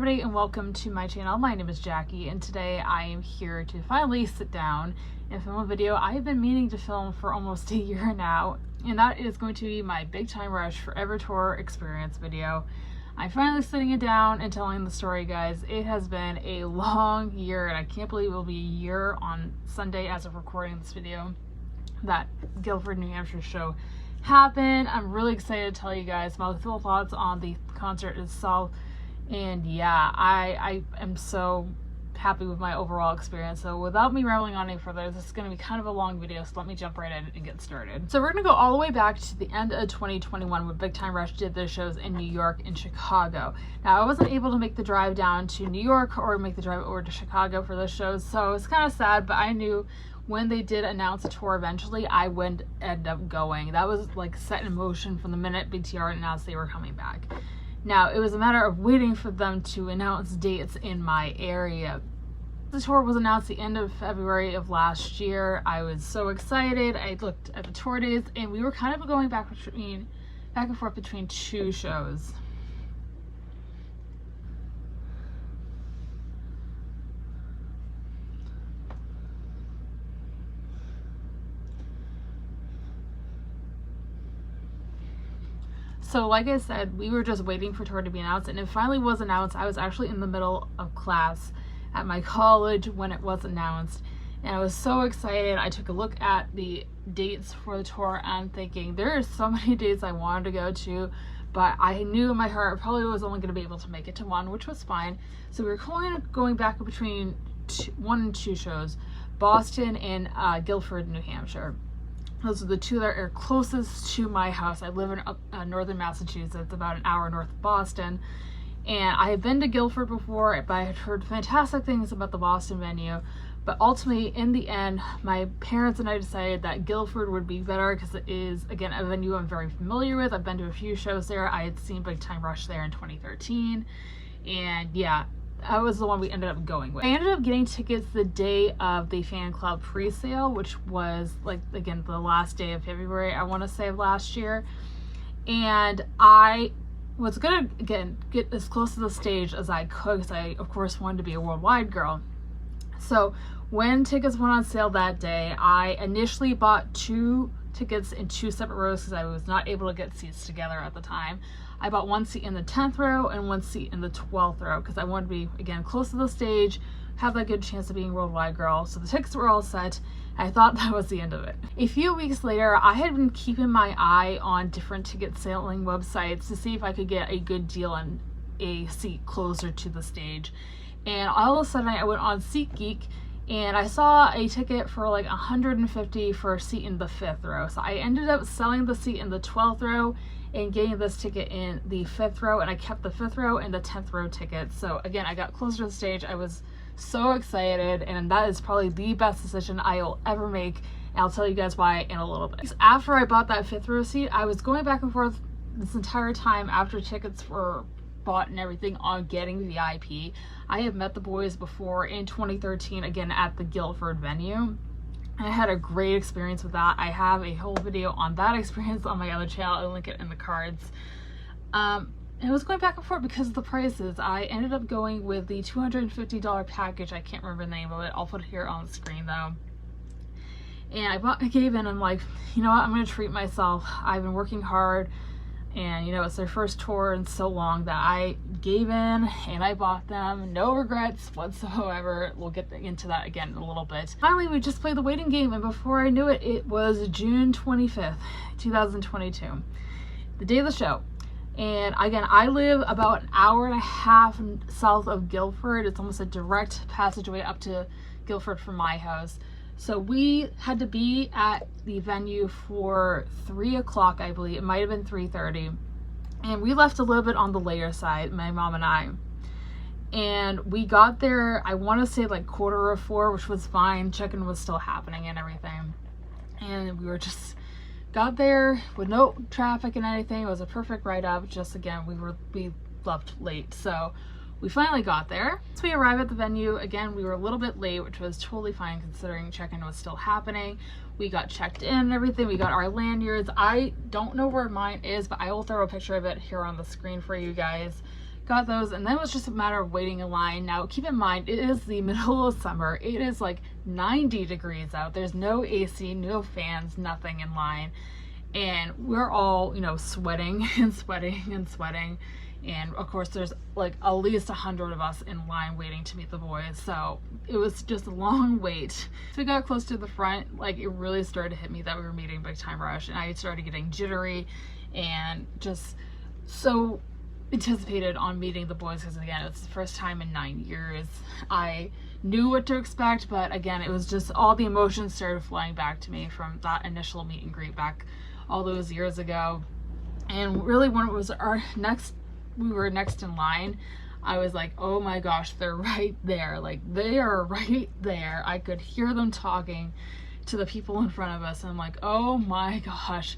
Everybody, and welcome to my channel. My name is Jackie, and today I am here to finally sit down and film a video I have been meaning to film for almost a year now, and that is going to be my Big Time Rush Forever Tour experience video. I'm finally sitting it down and telling the story, guys. It has been a long year, and I can't believe it will be a year on Sunday as of recording this video that Guilford, New Hampshire show happened. I'm really excited to tell you guys my full thoughts on the concert itself. And yeah, I am so happy with my overall experience. So without me rambling on any further, this is going to be kind of a long video, so let me jump right in and get started. So we're going to go all the way back to the end of 2021 when Big Time Rush did their shows in New York and Chicago. Now, I wasn't able to make the drive down to New York or make the drive over to Chicago for those shows, so it's kind of sad, but I knew when they did announce a tour eventually, I would end up going. That was like set in motion from the minute BTR announced they were coming back. Now, it was a matter of waiting for them to announce dates in my area. The tour was announced the end of February of last year. I was so excited. I looked at the tour dates, and we were kind of going back and forth between two shows. So like I said, we were just waiting for tour to be announced, and it finally was announced. I was actually in the middle of class at my college when it was announced, and I was so excited. I took a look at the dates for the tour, and I'm thinking there are so many dates I wanted to go to, but I knew in my heart I probably was only going to be able to make it to one, which was fine. So we were going back between one and two shows, Boston and Guilford, New Hampshire. Those are the two that are closest to my house. I live in northern Massachusetts, about an hour north of Boston. And I have been to Guilford before, but I had heard fantastic things about the Boston venue. But ultimately, in the end, my parents and I decided that Guilford would be better because it is, again, a venue I'm very familiar with. I've been to a few shows there. I had seen Big Time Rush there in 2013. And yeah, that was the one we ended up going with. I ended up getting tickets the day of the fan club pre-sale, which was like, again, the last day of February, I want to say, of last year. And I was gonna, again, get as close to the stage as I could because I, of course, wanted to be a worldwide girl. So when tickets went on sale that day, I initially bought two tickets in two separate rows because I was not able to get seats together at the time. I bought one seat in the 10th row and one seat in the 12th row because I wanted to be, again, close to the stage, have that good chance of being worldwide girl. So the tickets were all set. I thought that was the end of it. A few weeks later, I had been keeping my eye on different ticket selling websites to see if I could get a good deal on a seat closer to the stage. And all of a sudden, I went on SeatGeek and I saw a ticket for like $150 for a seat in the 5th row. So I ended up selling the seat in the 12th row and getting this ticket in the 5th row, and I kept the 5th row and the 10th row tickets. So again, I got closer to the stage. I was so excited, and that is probably the best decision I will ever make, and I'll tell you guys why in a little bit. After I bought that 5th row seat, I was going back and forth this entire time after tickets were bought and everything on getting VIP. I have met the boys before in 2013, again at the Guilford venue. I had a great experience with that. I have a whole video on that experience on my other channel. I'll link it in the cards. It was going back and forth because of the prices. I ended up going with the $250 package. I can't remember the name of it. I'll put it here on the screen though. And I gave in. I'm like, you know what? I'm going to treat myself. I've been working hard. And you know, it's their first tour in so long that I gave in and I bought them. No regrets whatsoever. We'll get into that again in a little bit. Finally, we just played the waiting game, and before I knew it, it was June 25th, 2022, the day of the show. And again, I live about an hour and a half south of Guilford. It's almost a direct passageway up to Guilford from my house. So we had to be at the venue for 3 o'clock, I believe. It might have been 3:30. And we left a little bit on the later side, my mom and I. And we got there, I want to say like 3:45, which was fine. Check-in was still happening and everything. And we were just got there with no traffic and anything. It was a perfect ride up. Just again, we left late. So we finally got there. Once we arrived at the venue, again, we were a little bit late, which was totally fine considering check-in was still happening. We got checked in and everything. We got our lanyards. I don't know where mine is, but I will throw a picture of it here on the screen for you guys. got those, and then it was just a matter of waiting in line. Now keep in mind, it is the middle of summer. It is like 90 degrees out. There's no AC, no fans, nothing in line, and we're all, you know, sweating and sweating and sweating. And of course there's like at least 100 of us in line waiting to meet the boys, so it was just a long wait. So we got close to the front, like it really started to hit me that we were meeting Big Time Rush, and I started getting jittery and just so anticipated on meeting the boys, because again, it's the first time in 9 years. I knew what to expect, but again, it was just all the emotions started flying back to me from that initial meet and greet back all those years ago. And really, when it was we were next in line, I was like, oh my gosh, they're right there. Like, they are right there. I could hear them talking to the people in front of us. And I'm like, oh my gosh.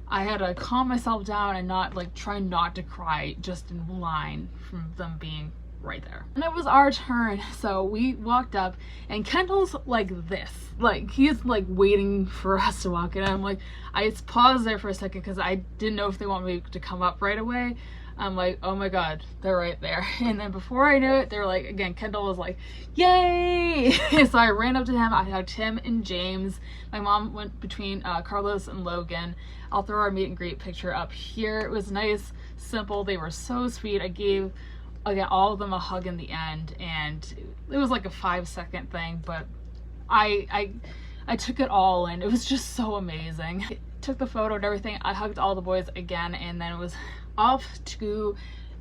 I had to calm myself down and not like try not to cry just in line from them being right there. And it was our turn, so we walked up, and Kendall's like this, like he's like waiting for us to walk in. I'm like, I paused there for a second because I didn't know if they want me to come up right away. I'm like, oh my god, they're right there. And then before I knew it, they were like, again, Kendall was like, yay! So I ran up to him. I hugged him and James. My mom went between Carlos and Logan. I'll throw our meet and greet picture up here. It was nice, simple. They were so sweet. I gave, again, all of them a hug in the end, and it was like a 5-second thing, but I took it all in. It was just so amazing. I took the photo and everything. I hugged all the boys again, and then it was off to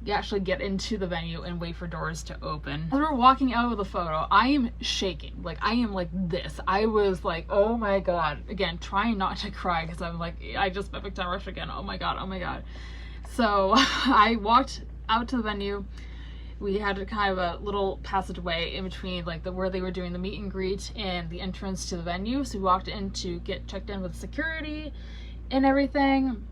actually get into the venue and wait for doors to open. As we're walking out of the photo, I am shaking. Like, I am like this. I was like, oh my god. Again, trying not to cry because I'm like, I just met Big Time Rush again. Oh my god, oh my god. So I walked out to the venue. We had a kind of a little passageway in between like where they were doing the meet and greet and the entrance to the venue. So we walked in to get checked in with security and everything.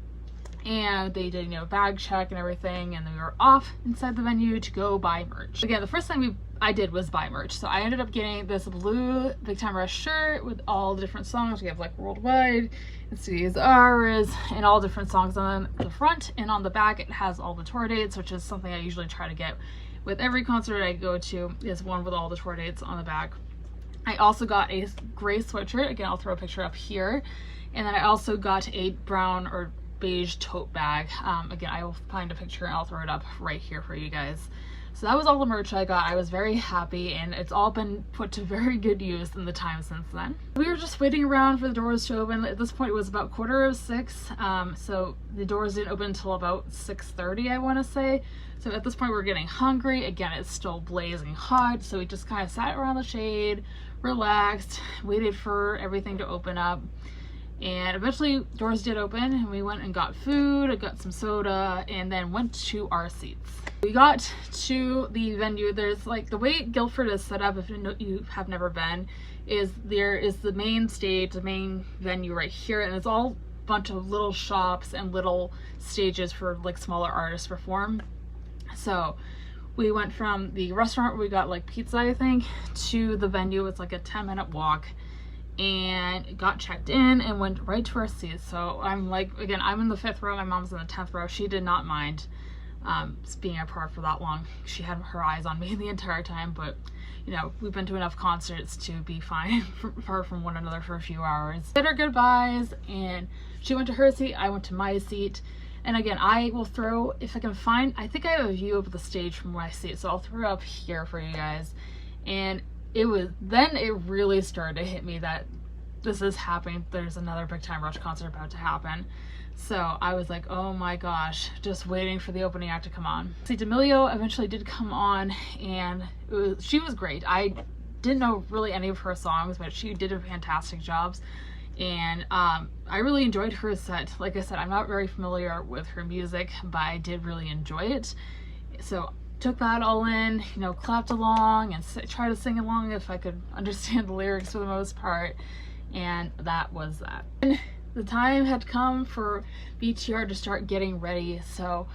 And they did, you know, bag check and everything, and then we were off inside the venue to go buy merch. Again, the first thing I did was buy merch. So I ended up getting this blue Big Time Rush shirt with all the different songs. We have like Worldwide, and City is Ours, and all different songs on the front, and on the back it has all the tour dates, which is something I usually try to get with every concert I go to, is one with all the tour dates on the back. I also got a gray sweatshirt. Again, I'll throw a picture up here. And then I also got a brown or beige tote bag. Again, I will find a picture and I'll throw it up right here for you guys. So that was all the merch I got. I was very happy, and it's all been put to very good use in the time since then. We were just waiting around for the doors to open. At this point it was about 5:45, so the doors didn't open until about 6:30, I want to say. So at this point we're getting hungry. Again, it's still blazing hot, so we just kind of sat around the shade, relaxed, waited for everything to open up. And eventually doors did open, and we went and got food, I got some soda, and then went to our seats. We got to the venue. There's like, the way Guildford is set up, if you have never been, is there is the main stage, the main venue right here, and it's all a bunch of little shops and little stages for like smaller artists perform. So we went from the restaurant where we got like pizza, I think, to the venue. It's like a 10-minute walk, and got checked in and went right to our seats. So I'm like, again, I'm in the 5th row, my mom's in the 10th row. She did not mind being apart for that long. She had her eyes on me the entire time, but you know, we've been to enough concerts to be fine apart from one another for a few hours. Did our goodbyes, and she went to her seat, I went to my seat. And again, I will throw, if I can find, I think I have a view of the stage from my seat, so I'll throw up here for you guys. And it really started to hit me that this is happening. There's another Big Time Rush concert about to happen. So I was like, oh my gosh, just waiting for the opening act to come on. See, D'Amelio eventually did come on, and she was great. I didn't know really any of her songs, but she did a fantastic job. And I really enjoyed her set. Like I said, I'm not very familiar with her music, but I did really enjoy it. So took that all in, you know, clapped along and tried to sing along if I could understand the lyrics for the most part, and that was that. And the time had come for BTR to start getting ready, so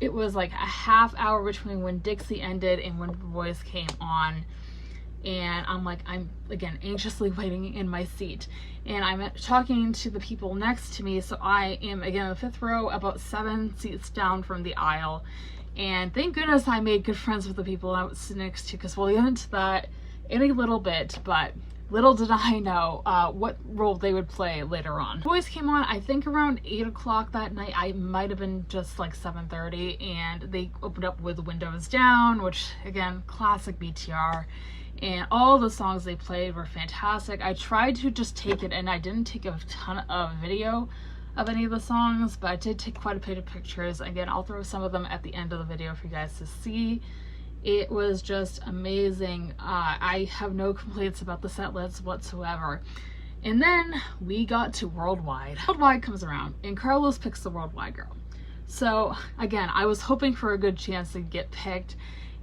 it was like a half hour between when Dixie ended and when the boys came on. And I'm like, I'm again anxiously waiting in my seat, and I'm talking to the people next to me. So I am again in the 5th row, about 7 seats down from the aisle, And thank goodness I made good friends with the people I was next to, because we'll get into that in a little bit, but little did I know what role they would play later on. The boys came on, I think around 8 o'clock that night. I might have been just like 7:30, and they opened up with Windows Down, which again, classic BTR. And all the songs they played were fantastic. I tried to just take it, and I didn't take a ton of video of any of the songs, but I did take quite a bit of pictures. Again, I'll throw some of them at the end of the video for you guys to see. It was just amazing. I have no complaints about the set list whatsoever. And then we got to Worldwide. Worldwide comes around, and Carlos picks the Worldwide girl. So again, I was hoping for a good chance to get picked,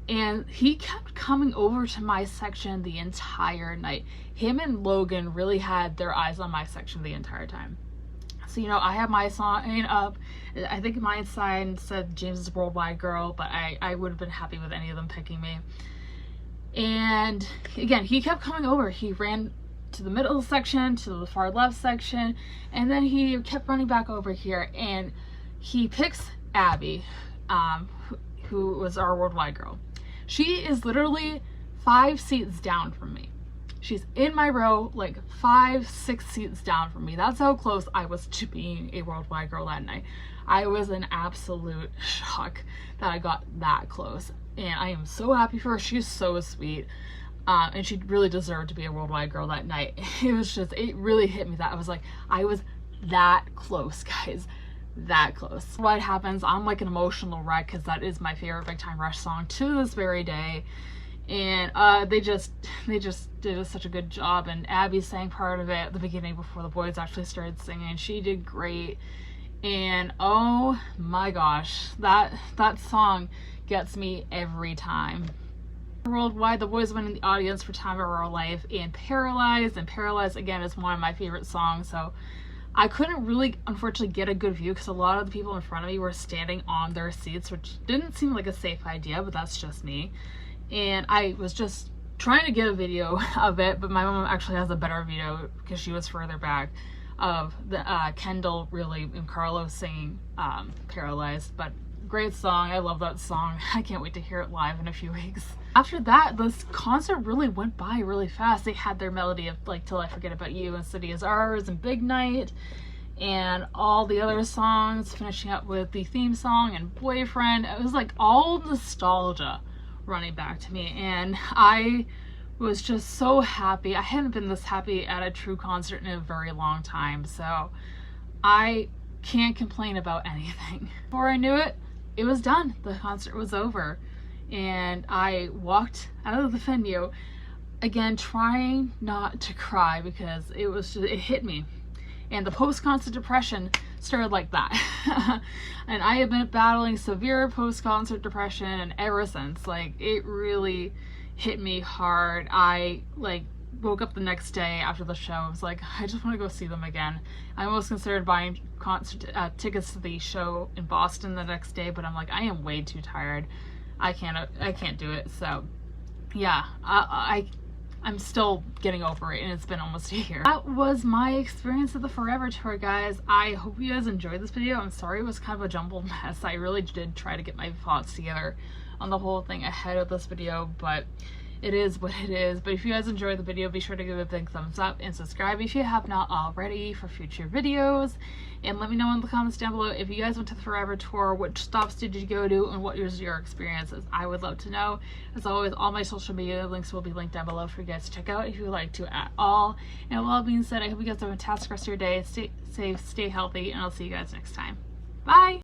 and he kept coming over to my section the entire night. Him and Logan really had their eyes on my section the entire time. So, you know, I have my sign up. I think my sign said James is a Worldwide girl, but I would have been happy with any of them picking me. And again, he kept coming over. He ran to the middle section, to the far left section, and then he kept running back over here, and he picks Abby, who was our Worldwide girl. She is literally 5 seats down from me. She's in my row, like 5-6 seats down from me. That's how close I was to being a Worldwide girl that night. I was in absolute shock that I got that close. And I am so happy for her. She's so sweet. And she really deserved to be a Worldwide girl that night. It was just, it really hit me that I was like, I was that close, guys. That close. What happens, I'm like an emotional wreck, because that is my favorite Big Time Rush song to this very day. And they just did such a good job, and Abby sang part of it at the beginning before the boys actually started singing. She did great, and oh my gosh, that song gets me every time. Worldwide, the boys went in the audience for Time of Our Life and Paralyzed again is one of my favorite songs. So I couldn't really, unfortunately, get a good view because a lot of the people in front of me were standing on their seats, which didn't seem like a safe idea, but that's just me. And I was just trying to get a video of it, but my mom actually has a better video because she was further back, of the Kendall really and Carlos singing Paralyzed. But great song. I love that song. I can't wait to hear it live in a few weeks. After that, this concert really went by really fast. They had their melody of like Till I Forget About You and City Is Ours and Big Night and all the other songs, finishing up with the theme song and Boyfriend. It was like all nostalgia running back to me, and I was just so happy. I hadn't been this happy at a true concert in a very long time, so I can't complain about anything. Before I knew it, it was done. The concert was over, and I walked out of the venue, again trying not to cry because it was just, it hit me. And the post-concert depression started like that. And I have been battling severe post-concert depression, and ever since, like, it really hit me hard. I like woke up the next day after the show. I was like, I just want to go see them again. I almost considered buying concert tickets to the show in Boston the next day, but I'm like, I am way too tired. I can't do it. So yeah, I'm still getting over it, and it's been almost a year. That was my experience at the Forever Tour, guys. I hope you guys enjoyed this video. I'm sorry it was kind of a jumbled mess. I really did try to get my thoughts together on the whole thing ahead of this video, but it is what it is. But if you guys enjoyed the video, be sure to give it a big thumbs up and subscribe if you have not already for future videos. And let me know in the comments down below if you guys went to the Forever Tour, which stops did you go to, and what was your experiences. I would love to know. As always, all my social media links will be linked down below for you guys to check out if you would like to at all. And with all that being said, I hope you guys have a fantastic rest of your day. Stay safe, stay healthy, and I'll see you guys next time. Bye!